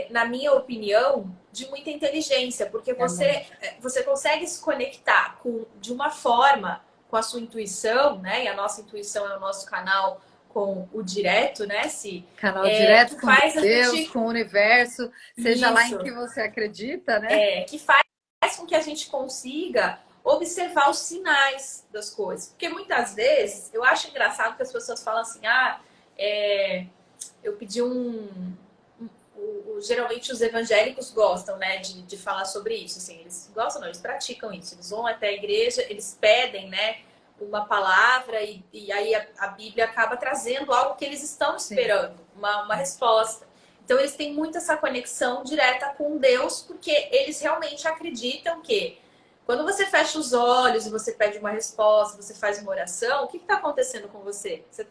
na minha opinião, de muita inteligência, porque você consegue se conectar de uma forma com a sua intuição, né? E a nossa intuição é o nosso canal com o direto, né, Si? Canal direto com Deus, gente... com o universo, seja Isso. lá em que você acredita, né? Que faz com que a gente consiga observar os sinais das coisas. Porque muitas vezes, eu acho engraçado que as pessoas falam assim, eu pedi geralmente os evangélicos gostam, né, de falar sobre isso, assim, eles gostam não, eles praticam isso, eles vão até a igreja, eles pedem, né, uma palavra e aí a Bíblia acaba trazendo algo que eles estão esperando, uma resposta. Então eles têm muito essa conexão direta com Deus, porque eles realmente acreditam que quando você fecha os olhos e você pede uma resposta, você faz uma oração, o que está acontecendo com você? Você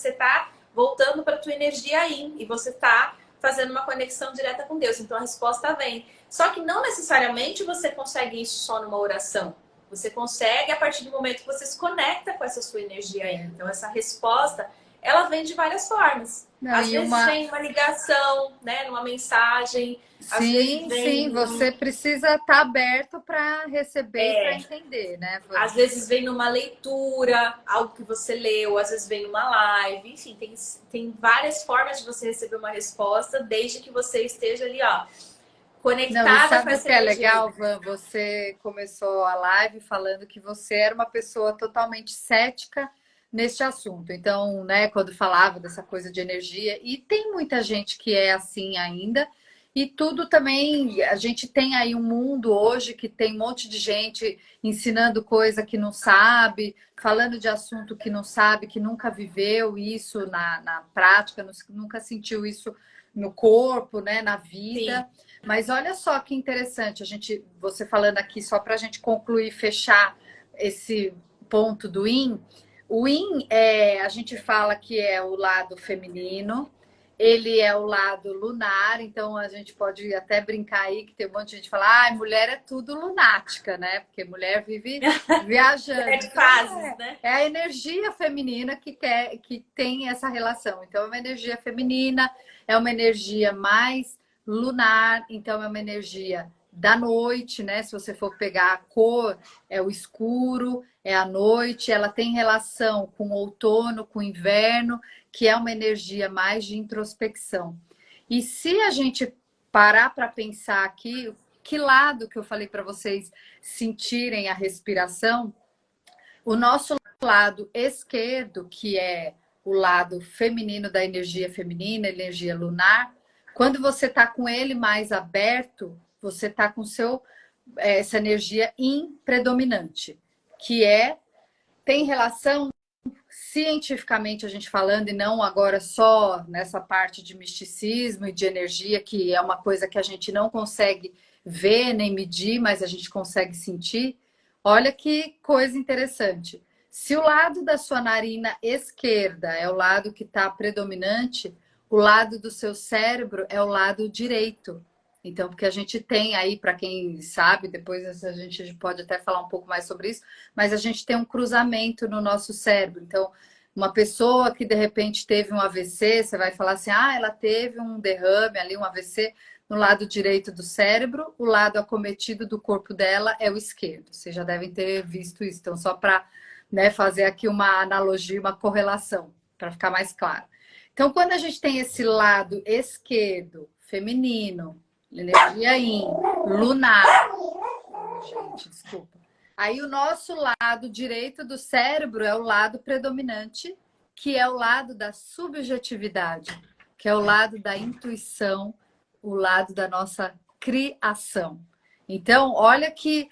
está voltando para a tua energia Yin e você está fazendo uma conexão direta com Deus. Então a resposta vem. Só que não necessariamente você consegue isso só numa oração. Você consegue a partir do momento que você se conecta com essa sua energia aí. Então essa resposta, ela vem de várias formas. Às vezes vem uma ligação, né, numa mensagem. Sim, você precisa estar aberto para receber e para entender, né? Às vezes vem numa leitura, algo que você leu, às vezes vem numa live, enfim, tem várias formas de você receber uma resposta, desde que você esteja ali, ó, conectada com essa energia. Sabe o que é legal, Van? Você começou a live falando que você era uma pessoa totalmente cética neste assunto. Então, né, quando falava dessa coisa de energia, e tem muita gente que é assim ainda, e tudo também, a gente tem aí um mundo hoje que tem um monte de gente ensinando coisa que não sabe, falando de assunto que não sabe, que nunca viveu isso na prática, nunca sentiu isso no corpo, né, na vida. Sim. Mas olha só que interessante, você falando aqui, só para a gente concluir, fechar esse ponto do Yin. O Yin, a gente fala que é o lado feminino, ele é o lado lunar, então a gente pode até brincar aí que tem um monte de gente que fala, mulher é tudo lunática, né? Porque mulher vive viajando. É de fases, né? É a energia feminina que tem essa relação. Então é uma energia feminina, é uma energia mais lunar, então é uma energia da noite, né? Se você for pegar a cor, é o escuro, é a noite, ela tem relação com o outono, com o inverno, que é uma energia mais de introspecção. E se a gente parar para pensar aqui, que lado que eu falei para vocês sentirem a respiração, O nosso lado esquerdo, que é o lado feminino da energia feminina, energia lunar, quando você está com ele mais aberto, você está com essa energia yin predominante, que tem relação cientificamente a gente falando, e não agora só nessa parte de misticismo e de energia, que é uma coisa que a gente não consegue ver nem medir, mas a gente consegue sentir. Olha que coisa interessante. Se o lado da sua narina esquerda é o lado que está predominante, o lado do seu cérebro é o lado direito. Então, porque a gente tem aí, para quem sabe, depois a gente pode até falar um pouco mais sobre isso, mas a gente tem um cruzamento no nosso cérebro. Então, uma pessoa que de repente teve um AVC, você vai falar assim: ah, ela teve um derrame ali, um AVC no lado direito do cérebro, o lado acometido do corpo dela é o esquerdo. Vocês já devem ter visto isso. Então, só para, né, fazer aqui uma analogia, uma correlação, para ficar mais claro. Então, quando a gente tem esse lado esquerdo, feminino, energia yin, lunar. Gente, desculpa. Aí o nosso lado direito do cérebro é o lado predominante, que é o lado da subjetividade, que é o lado da intuição, o lado da nossa criação. Então, olha que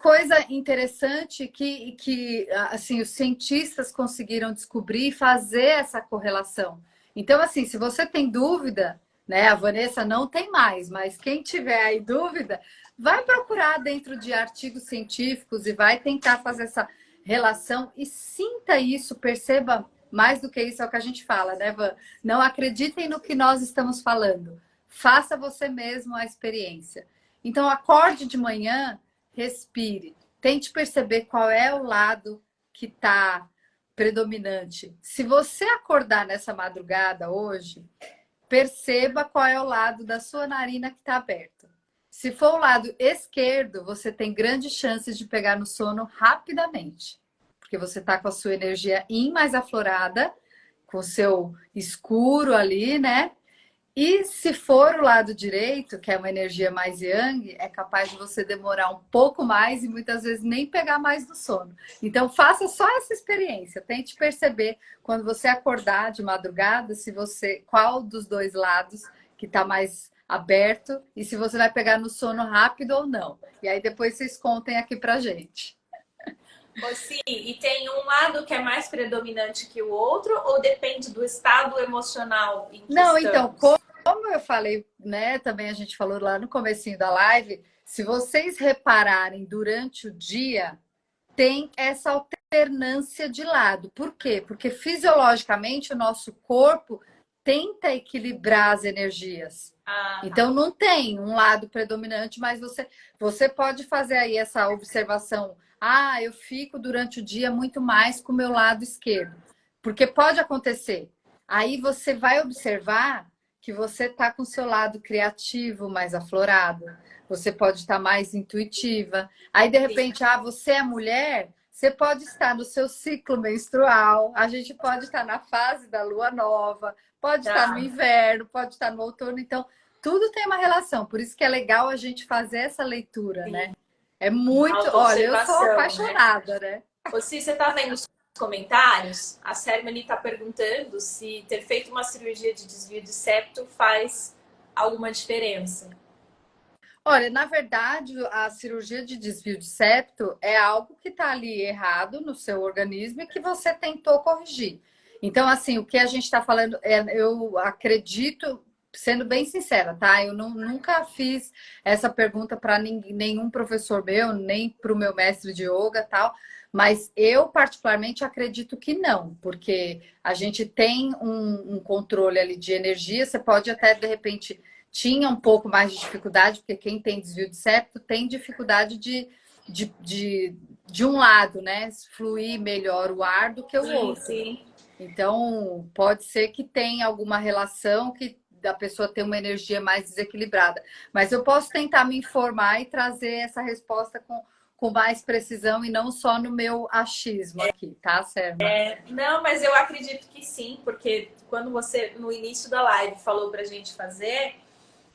coisa interessante que assim, os cientistas conseguiram descobrir e fazer essa correlação. Então, assim, se você tem dúvida, né? A Vanessa não tem mais, mas quem tiver aí dúvida, vai procurar dentro de artigos científicos e vai tentar fazer essa relação e sinta isso, perceba mais do que isso, é o que a gente fala, né, Van? Não acreditem no que nós estamos falando. Faça você mesmo a experiência. Então, acorde de manhã, respire. Tente perceber qual é o lado que está predominante. Se você acordar nessa madrugada hoje, perceba qual é o lado da sua narina que está aberto. Se for o lado esquerdo, você tem grandes chances de pegar no sono rapidamente, porque você está com a sua energia yin mais aflorada, com o seu escuro ali, né? E se for o lado direito, que é uma energia mais yang, é capaz de você demorar um pouco mais e muitas vezes nem pegar mais no sono. Então faça só essa experiência, tente perceber quando você acordar de madrugada, se você qual dos dois lados que está mais aberto e se você vai pegar no sono rápido ou não. E aí depois vocês contem aqui pra gente. Si, e tem um lado que é mais predominante que o outro ou depende do estado emocional em que Não, então, estamos? como eu falei, né, também a gente falou lá no comecinho da live, se vocês repararem durante o dia, tem essa alternância de lado. Por quê? Porque fisiologicamente o nosso corpo tenta equilibrar as energias. Então não tem um lado predominante, mas você pode fazer aí essa observação. Ah, eu fico durante o dia muito mais com o meu lado esquerdo. Porque pode acontecer. Aí você vai observar que você está com o seu lado criativo mais aflorado. Você pode estar mais intuitiva. Aí, de repente, você é mulher, você pode estar no seu ciclo menstrual, a gente pode estar na fase da lua nova, pode estar no inverno, pode estar no outono. Então, tudo tem uma relação. Por isso que é legal a gente fazer essa leitura, né? É muito... Olha, eu sou apaixonada, né? Si, você está vendo os comentários? A Sermani está perguntando se ter feito uma cirurgia de desvio de septo faz alguma diferença. Olha, na verdade, a cirurgia de desvio de septo é algo que está ali errado no seu organismo e que você tentou corrigir. Então, assim, o que a gente está falando, eu acredito, sendo bem sincera, tá? Eu nunca fiz essa pergunta para nenhum professor meu, nem para o meu mestre de yoga tal, mas eu particularmente acredito que não, porque a gente tem um controle ali de energia, você pode até, de repente tinha um pouco mais de dificuldade, porque quem tem desvio de septo tem dificuldade de um lado, né? Fluir melhor o ar do que o outro. Sim. Então, pode ser que tenha alguma relação que da pessoa ter uma energia mais desequilibrada. Mas eu posso tentar me informar e trazer essa resposta com mais precisão e não só no meu achismo aqui, tá, Serma? Não, mas eu acredito que sim, porque quando você, no início da live, falou pra gente fazer,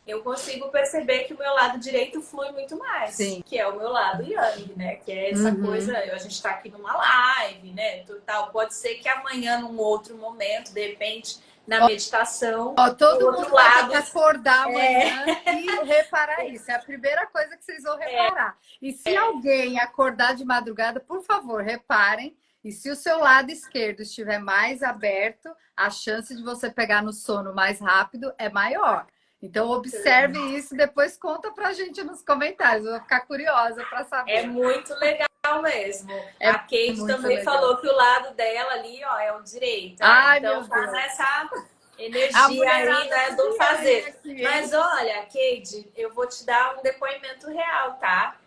eu consigo perceber que o meu lado direito flui muito mais, Sim. que é o meu lado yang, né? Que é essa coisa, a gente tá aqui numa live, né? Tal. Pode ser que amanhã, num outro momento, de repente, na meditação, Ó, o todo outro mundo vai ter lado que acordar amanhã e reparar isso. É a primeira coisa que vocês vão reparar. E se alguém acordar de madrugada, por favor, reparem. E se o seu lado esquerdo estiver mais aberto, a chance de você pegar no sono mais rápido é maior. Então, observe isso e depois conta pra gente nos comentários. Eu vou ficar curiosa para saber. é muito legal mesmo. É A Kate muito também legal. falou que o lado dela ali, ó, é o direito. Ai, Então meu tá Deus. nessa A energia aí, mulherada né, do tudo fazer. aqui, hein? Mas olha, Kate, eu vou te dar um depoimento real, tá?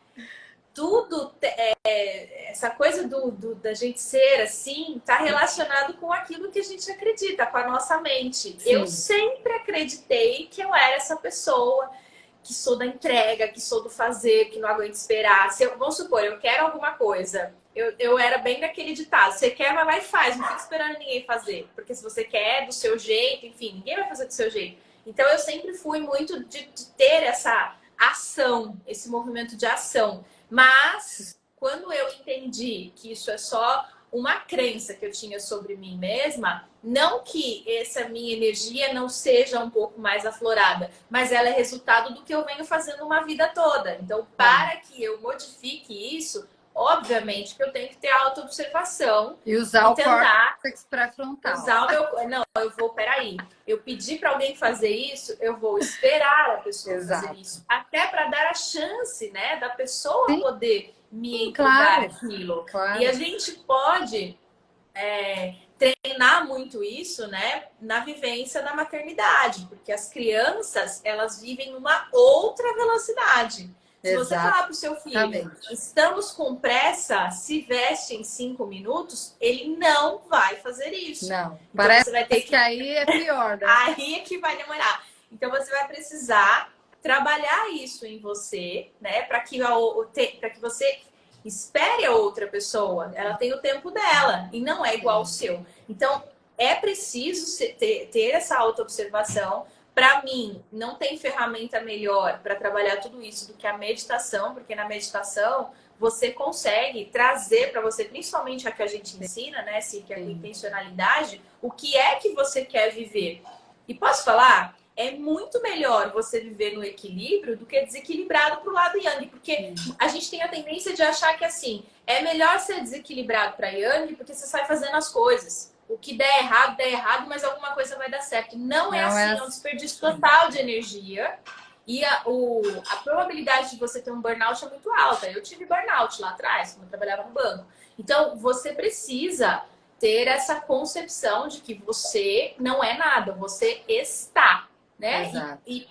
Tudo, essa coisa da gente ser assim, tá relacionado com aquilo que a gente acredita, com a nossa mente. Sim. Eu sempre acreditei que eu era essa pessoa que sou da entrega, que sou do fazer, que não aguento esperar. Vamos supor, eu quero alguma coisa. Eu era bem daquele ditado: você quer, mas vai e faz, não fica esperando ninguém fazer. Porque se você quer do seu jeito, enfim, ninguém vai fazer do seu jeito. Então eu sempre fui muito de ter essa ação, esse movimento de ação. Mas quando eu entendi que isso é só uma crença que eu tinha sobre mim mesma, não que essa minha energia não seja um pouco mais aflorada, mas ela é resultado do que eu venho fazendo uma vida toda. Então, para que eu modifique isso, obviamente que eu tenho que ter autoobservação E usar e o tentar córtex pré-frontal. usar o meu... Não, eu vou, peraí. Eu pedi para alguém fazer isso, eu vou esperar a pessoa Exato. fazer isso. Até para dar a chance, né, da pessoa Sim. poder me Claro, entregar aquilo. claro. E a gente pode treinar muito isso, né, na vivência da maternidade, porque as crianças, elas vivem numa outra velocidade. Se você falar para o seu filho, Exatamente. estamos com pressa, se veste em 5 minutos, ele não vai fazer isso. Não, então parece você vai ter que aí é pior, né? Aí é que vai demorar. Então você vai precisar trabalhar isso em você, né, para que você espere a outra pessoa. Ela tem o tempo dela e não é igual ao seu. Então é preciso ter essa autoobservação. Para mim, não tem ferramenta melhor para trabalhar tudo isso do que a meditação, porque na meditação você consegue trazer para você, principalmente a que a gente ensina, né, que é com intencionalidade, o que é que você quer viver. E posso falar? É muito melhor você viver no equilíbrio do que desequilibrado pro lado yang, porque a gente tem a tendência de achar que assim, é melhor ser desequilibrado para yang porque você sai fazendo as coisas. O que der errado, mas alguma coisa vai dar certo. Não é assim, é um desperdício total de energia. E a probabilidade de você ter um burnout é muito alta. Eu tive burnout lá atrás, quando eu trabalhava no banco. Então, você precisa ter essa concepção de que você não é nada, você está, né? E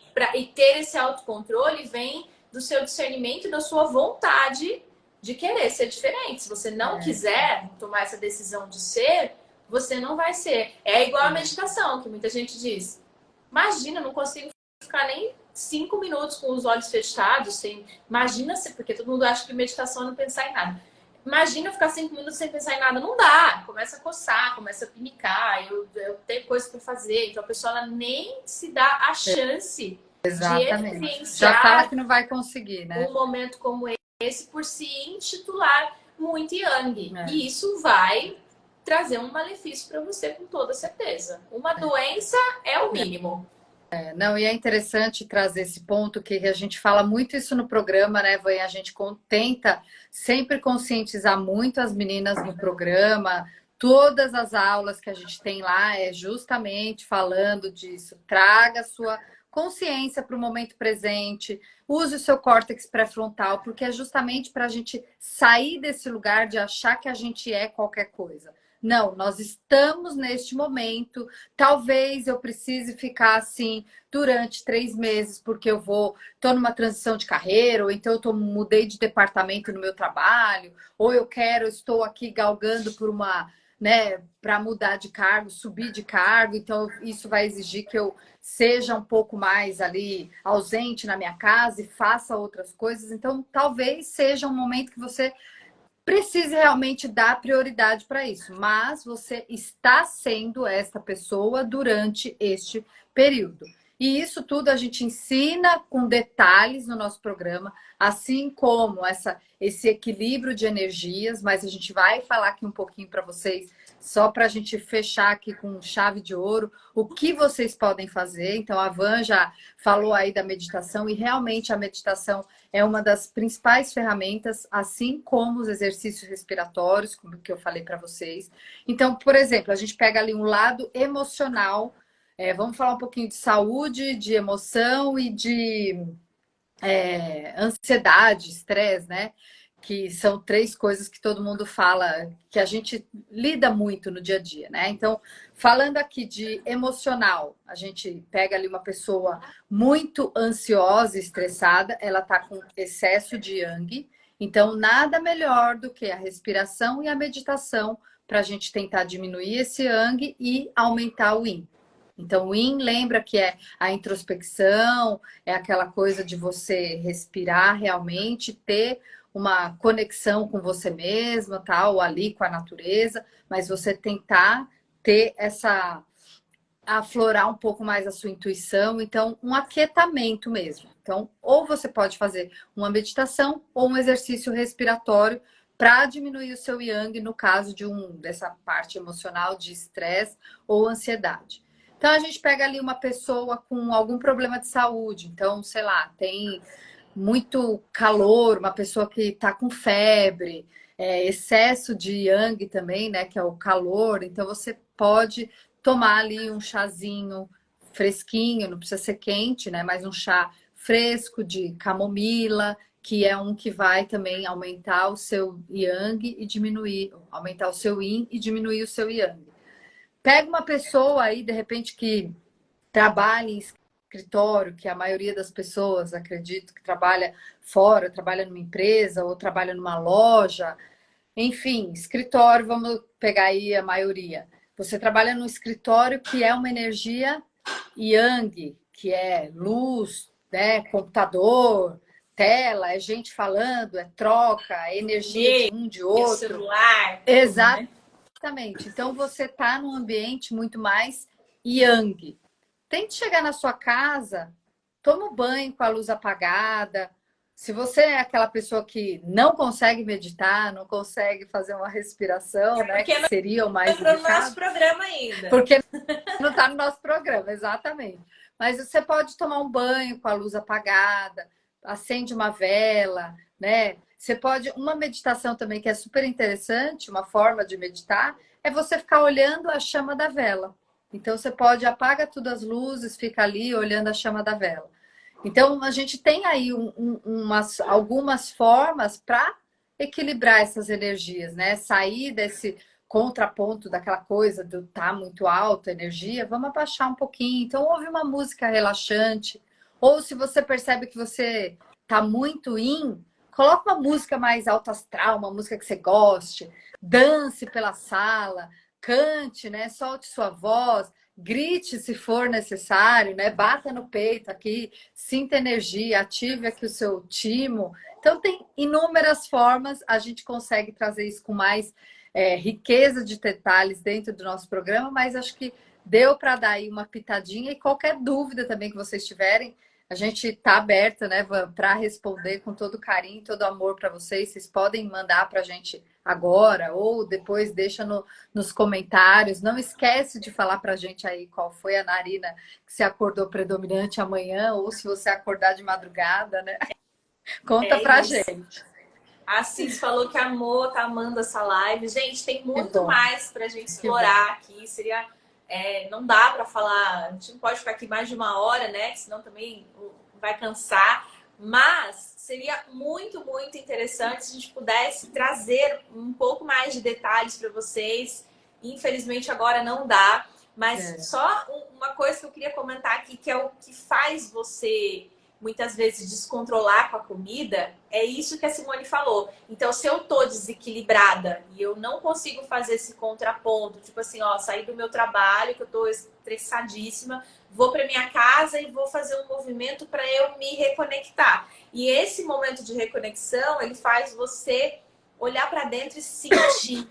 ter esse autocontrole vem do seu discernimento e da sua vontade de querer ser diferente. Se você não quiser tomar essa decisão de ser, você não vai ser. É igual a meditação, que muita gente diz: imagina, eu não consigo ficar nem 5 minutos com os olhos fechados, imagina se, porque todo mundo acha que meditação é não pensar em nada. Imagina ficar 5 minutos sem pensar em nada. Não dá. Começa a coçar, começa a pinicar. Eu tenho coisa para fazer. Então a pessoa ela nem se dá a chance de experienciar. Já fala que não vai conseguir, né? Um momento como esse por se intitular muito yang. E isso vai trazer um malefício para você com toda certeza. Uma doença é o mínimo. Não, e é interessante trazer esse ponto que a gente fala muito isso no programa, né, Vânia? A gente tenta sempre conscientizar muito as meninas no programa. Todas as aulas que a gente tem lá é justamente falando disso. Traga a sua consciência para o momento presente, use o seu córtex pré-frontal, porque é justamente para a gente sair desse lugar de achar que a gente é qualquer coisa. Não, nós estamos neste momento. Talvez eu precise ficar assim durante 3 meses, porque eu estou numa transição de carreira, ou então eu mudei de departamento no meu trabalho, ou estou aqui galgando por uma, né, para mudar de cargo, subir de cargo, então isso vai exigir que eu seja um pouco mais ali ausente na minha casa e faça outras coisas. Então, talvez seja um momento que você precise realmente dar prioridade para isso, mas você está sendo esta pessoa durante este período. E isso tudo a gente ensina com detalhes no nosso programa, assim como esse equilíbrio de energias, mas a gente vai falar aqui um pouquinho para vocês, só para a gente fechar aqui com chave de ouro, o que vocês podem fazer. Então, a Van já falou aí da meditação, e realmente a meditação é uma das principais ferramentas, assim como os exercícios respiratórios, como que eu falei para vocês. Então, por exemplo, a gente pega ali um lado emocional. Vamos falar um pouquinho de saúde, de emoção e de ansiedade, estresse, né? Que são três coisas que todo mundo fala, que a gente lida muito no dia a dia, né? Então, falando aqui de emocional, a gente pega ali uma pessoa muito ansiosa, estressada, ela tá com excesso de yang, então nada melhor do que a respiração e a meditação para a gente tentar diminuir esse yang e aumentar o yin. Então, o yin lembra que é a introspecção, é aquela coisa de você respirar realmente, ter uma conexão com você mesma, tal, ali com a natureza, mas você tentar ter aflorar um pouco mais a sua intuição, então um aquietamento mesmo. Então, ou você pode fazer uma meditação ou um exercício respiratório para diminuir o seu yang no caso dessa parte emocional de estresse ou ansiedade. Então, a gente pega ali uma pessoa com algum problema de saúde. Então, sei lá, tem muito calor, uma pessoa que está com febre, excesso de yang também, né? Que é o calor. Então, você pode tomar ali um chazinho fresquinho, não precisa ser quente, né? Mas um chá fresco de camomila, que é um que vai também aumentar o seu yang e diminuir, aumentar o seu yin e diminuir o seu yang. Pega uma pessoa aí, de repente, que trabalha em escritório, que a maioria das pessoas, acredito, que trabalha fora, trabalha numa empresa ou trabalha numa loja. Enfim, escritório, vamos pegar aí a maioria. Você trabalha num escritório que é uma energia yang, que é luz, né, computador, tela, é gente falando, é troca, é energia de um de outro. Celular. Exatamente. Exatamente. Então você está num ambiente muito mais yang. Tente chegar na sua casa, toma um banho com a luz apagada. Se você é aquela pessoa que não consegue meditar, não consegue fazer uma respiração, né? Que seria o mais indicado. Não está no nosso programa ainda. Porque não está no nosso programa, exatamente. Mas você pode tomar um banho com a luz apagada, acende uma vela, né? Você pode. Uma meditação também que é super interessante, uma forma de meditar, é você ficar olhando a chama da vela. Então você pode apaga todas as luzes, fica ali olhando a chama da vela. Então a gente tem aí algumas formas para equilibrar essas energias, né? Sair desse contraponto daquela coisa do tá muito alta a energia, vamos abaixar um pouquinho. Então ouve uma música relaxante, ou se você percebe que você tá muito coloca uma música mais alto astral, uma música que você goste, dance pela sala, cante, né? Solte sua voz, grite se for necessário, né? Bata no peito aqui, sinta energia, ative aqui o seu timo. Então tem inúmeras formas, a gente consegue trazer isso com mais riqueza de detalhes dentro do nosso programa, mas acho que deu para dar aí uma pitadinha, e qualquer dúvida também que vocês tiverem, a gente está aberta, né, para responder com todo carinho, todo amor para vocês. Vocês podem mandar para a gente agora ou depois deixa nos comentários. Não esquece de falar para a gente aí qual foi a narina que se acordou predominante amanhã, ou se você acordar de madrugada, né? Conta para a gente. A Cis falou que amou, tá amando essa live. Gente, tem muito mais pra gente explorar aqui. Seria, não dá pra falar, a gente não pode ficar aqui mais de uma hora, né? Senão também vai cansar. Mas seria muito, muito interessante se a gente pudesse trazer um pouco mais de detalhes para vocês. Infelizmente agora não dá. Mas só uma coisa que eu queria comentar aqui, que é o que faz você muitas vezes descontrolar com a comida, é isso que a Simone falou. Então, se eu tô desequilibrada e eu não consigo fazer esse contraponto, tipo assim, ó, sair do meu trabalho, que eu tô estressadíssima, vou para minha casa e vou fazer um movimento para eu me reconectar. E esse momento de reconexão, ele faz você olhar para dentro e sentir.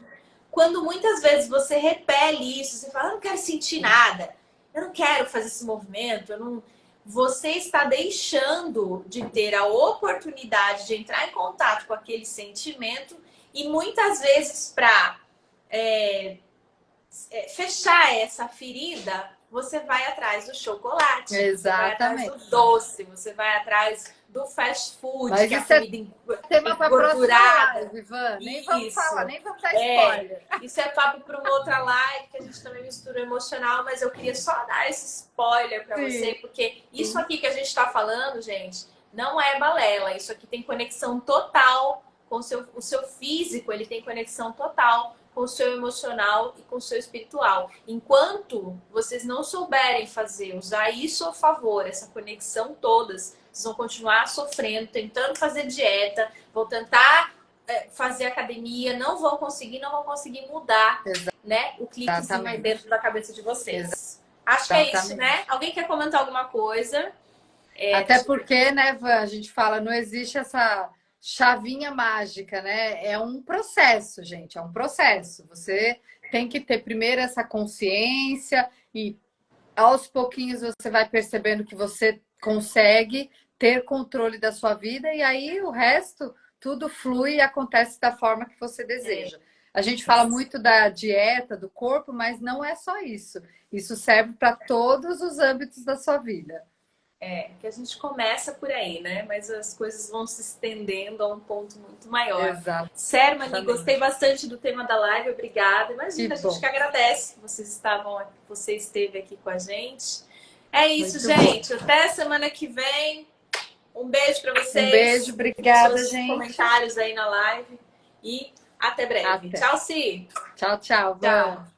Quando muitas vezes você repele isso, você fala, não quero sentir nada. eu não quero fazer esse movimento, eu não... Você está deixando de ter a oportunidade de entrar em contato com aquele sentimento e muitas vezes para fechar essa ferida, você vai atrás do chocolate, você vai atrás Exatamente. do doce, você vai atrás do fast food, Mas que é a isso é comida tema para a próxima engordurada. live, Ivan. Nem Isso. vamos falar, nem vamos dar spoiler. Isso é papo para uma outra live, que a gente também mistura o emocional, mas eu queria só dar esse spoiler para você, porque isso aqui que a gente está falando, gente, não é balela. Isso aqui tem conexão total com o seu físico, ele tem conexão total com o seu emocional e com o seu espiritual. Enquanto vocês não souberem fazer, usar isso a favor, essa conexão todas, vocês vão continuar sofrendo, tentando fazer dieta, vão tentar fazer academia, não vão conseguir mudar, né, o cliquezinho aí dentro da cabeça de vocês. Acho que é isso, né? Alguém quer comentar alguma coisa? Até porque, né, Van, a gente fala, não existe essa chavinha mágica, né? É um processo, gente, é um processo. Você tem que ter primeiro essa consciência e aos pouquinhos você vai percebendo que você consegue ter controle da sua vida e aí o resto tudo flui e acontece da forma que você deseja. A gente fala muito da dieta, do corpo, mas não é só isso. Isso serve para todos os âmbitos da sua vida. Que a gente começa por aí, né? Mas as coisas vão se estendendo a um ponto muito maior. Exato. Sermani, gostei bastante do tema da live, obrigada. Imagina, a gente que agradece que você esteve aqui com a gente. É isso, muito gente. Bom. Até semana que vem. Um beijo para vocês. Um beijo, obrigada, seus gente. Comentários aí na live e até breve. Tchau, Si. Tchau, tchau. Tchau.